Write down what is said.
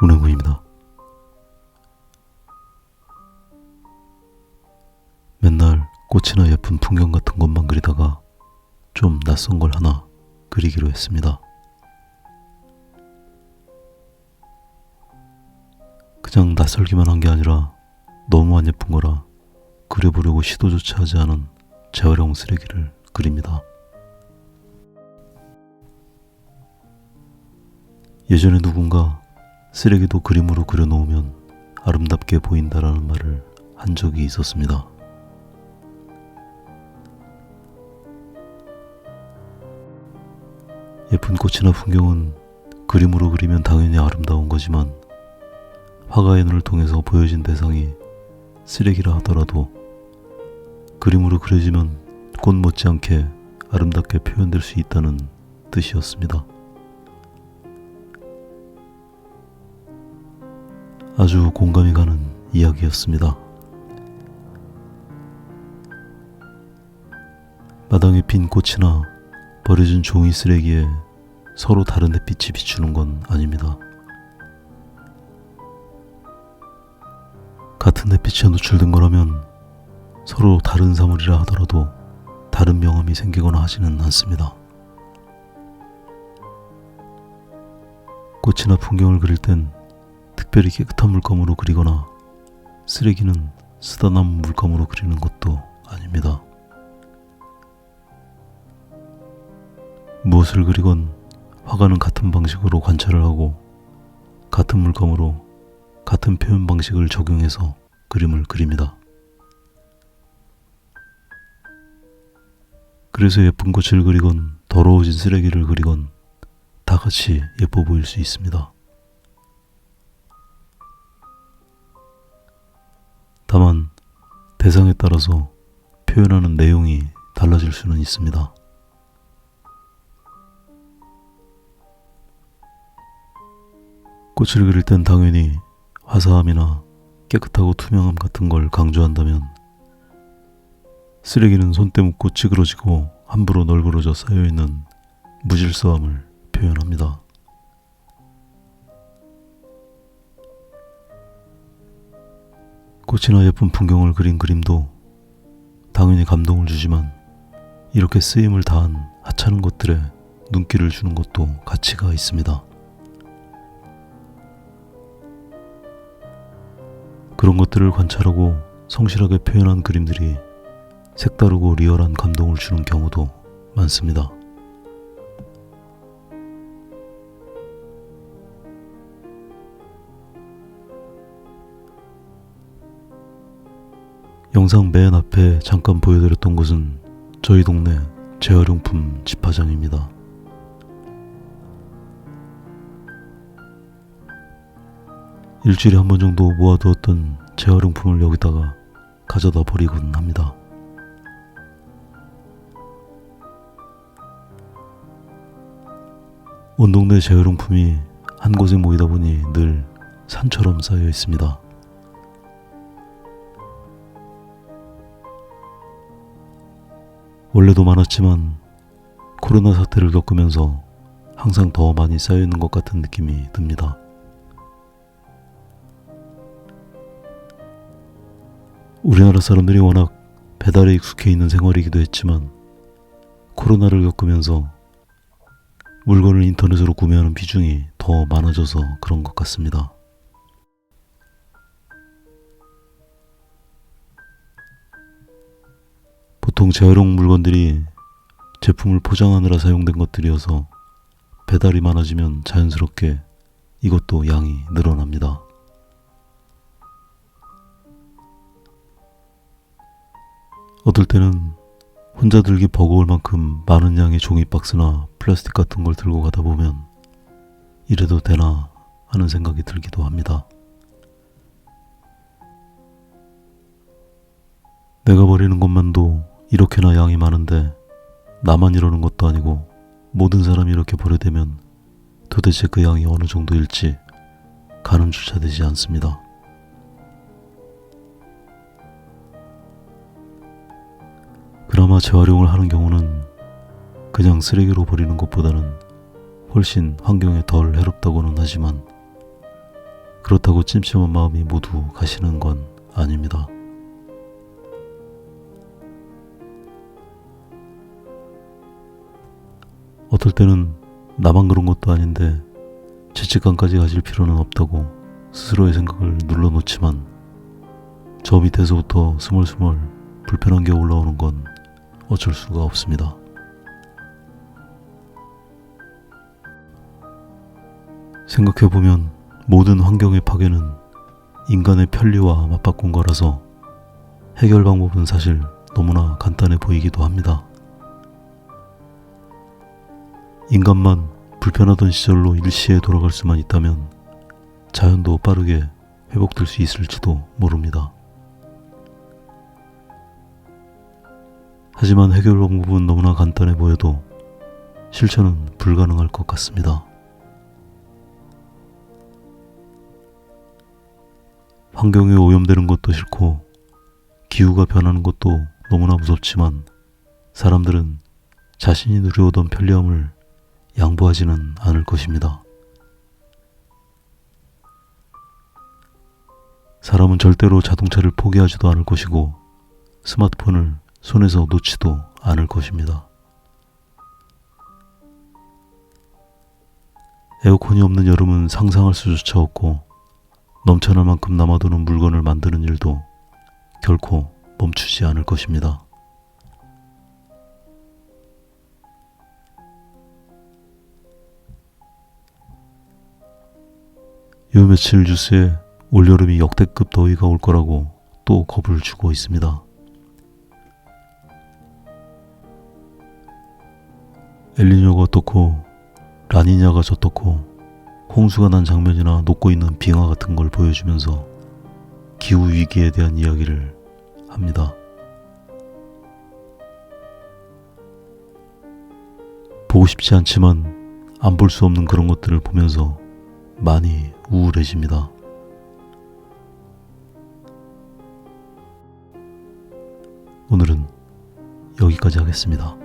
운행구입니다. 맨날 꽃이나 예쁜 풍경 같은 것만 그리다가 좀 낯선 걸 하나 그리기로 했습니다. 그냥 낯설기만 한 게 아니라 너무 안 예쁜 거라 그려보려고 시도조차 하지 않은 재활용 쓰레기를 그립니다. 예전에 누군가 쓰레기도 그림으로 그려놓으면 아름답게 보인다라는 말을 한 적이 있었습니다. 예쁜 꽃이나 풍경은 그림으로 그리면 당연히 아름다운 거지만 화가의 눈을 통해서 보여진 대상이 쓰레기라 하더라도 그림으로 그려지면 꽃 못지않게 아름답게 표현될 수 있다는 뜻이었습니다. 아주 공감이 가는 이야기였습니다. 마당에 핀 꽃이나 버려진 종이 쓰레기에 서로 다른 햇빛이 비추는 건 아닙니다. 같은 햇빛에 노출된 거라면 서로 다른 사물이라 하더라도 다른 명암이 생기거나 하지는 않습니다. 꽃이나 풍경을 그릴 땐 특별히 깨끗한 물감으로 그리거나 쓰레기는 쓰다 남은 물감으로 그리는 것도 아닙니다. 무엇을 그리건 화가는 같은 방식으로 관찰을 하고 같은 물감으로 같은 표현 방식을 적용해서 그림을 그립니다. 그래서 예쁜 꽃을 그리건 더러워진 쓰레기를 그리건 다 같이 예뻐 보일 수 있습니다. 다만 대상에 따라서 표현하는 내용이 달라질 수는 있습니다. 꽃을 그릴 땐 당연히 화사함이나 깨끗하고 투명함 같은 걸 강조한다면 쓰레기는 손때 묻고 찌그러지고 함부로 널브러져 쌓여있는 무질서함을 표현합니다. 꽃이나 예쁜 풍경을 그린 그림도 당연히 감동을 주지만 이렇게 쓰임을 다한 하찮은 것들에 눈길을 주는 것도 가치가 있습니다. 그런 것들을 관찰하고 성실하게 표현한 그림들이 색다르고 리얼한 감동을 주는 경우도 많습니다. 영상 맨 앞에 잠깐 보여드렸던 곳은 저희 동네 재활용품 집화장입니다. 일주일에 한 번 정도 모아두었던 재활용품을 여기다가 가져다 버리곤 합니다. 온 동네 재활용품이 한 곳에 모이다 보니 늘 산처럼 쌓여 있습니다. 원래도 많았지만 코로나 사태를 겪으면서 항상 더 많이 쌓여 있는 것 같은 느낌이 듭니다. 우리나라 사람들이 워낙 배달에 익숙해 있는 생활이기도 했지만 코로나를 겪으면서 물건을 인터넷으로 구매하는 비중이 더 많아져서 그런 것 같습니다. 보통 재활용 물건들이 제품을 포장하느라 사용된 것들이어서 배달이 많아지면 자연스럽게 이것도 양이 늘어납니다. 어떨 때는 혼자 들기 버거울 만큼 많은 양의 종이 박스나 플라스틱 같은 걸 들고 가다 보면 이래도 되나 하는 생각이 들기도 합니다. 내가 버리는 것만도 이렇게나 양이 많은데 나만 이러는 것도 아니고 모든 사람이 이렇게 버려대면 도대체 그 양이 어느 정도일지 가늠조차 되지 않습니다. 그나마 재활용을 하는 경우는 그냥 쓰레기로 버리는 것보다는 훨씬 환경에 덜 해롭다고는 하지만 그렇다고 찜찜한 마음이 모두 가시는 건 아닙니다. 어떨 때는 나만 그런 것도 아닌데 죄책감까지 가질 필요는 없다고 스스로의 생각을 눌러놓지만 저 밑에서부터 스멀스멀 불편한 게 올라오는 건 어쩔 수가 없습니다. 생각해보면 모든 환경의 파괴는 인간의 편리와 맞바꾼 거라서 해결 방법은 사실 너무나 간단해 보이기도 합니다. 인간만 불편하던 시절로 일시에 돌아갈 수만 있다면 자연도 빠르게 회복될 수 있을지도 모릅니다. 하지만 해결 방법은 너무나 간단해 보여도 실천은 불가능할 것 같습니다. 환경에 오염되는 것도 싫고 기후가 변하는 것도 너무나 무섭지만 사람들은 자신이 누려오던 편리함을 양보하지는 않을 것입니다. 사람은 절대로 자동차를 포기하지도 않을 것이고 스마트폰을 손에서 놓지도 않을 것입니다. 에어컨이 없는 여름은 상상할 수조차 없고 넘쳐날 만큼 남아도는 물건을 만드는 일도 결코 멈추지 않을 것입니다. 요 며칠 뉴스에 올여름이 역대급 더위가 올 거라고 또 겁을 주고 있습니다. 엘니뇨가 어떻고 라니냐가 저떻고 홍수가 난 장면이나 녹고 있는 빙하 같은 걸 보여주면서 기후위기에 대한 이야기를 합니다. 보고 싶지 않지만 안 볼 수 없는 그런 것들을 보면서 많이 우울해집니다. 오늘은 여기까지 하겠습니다.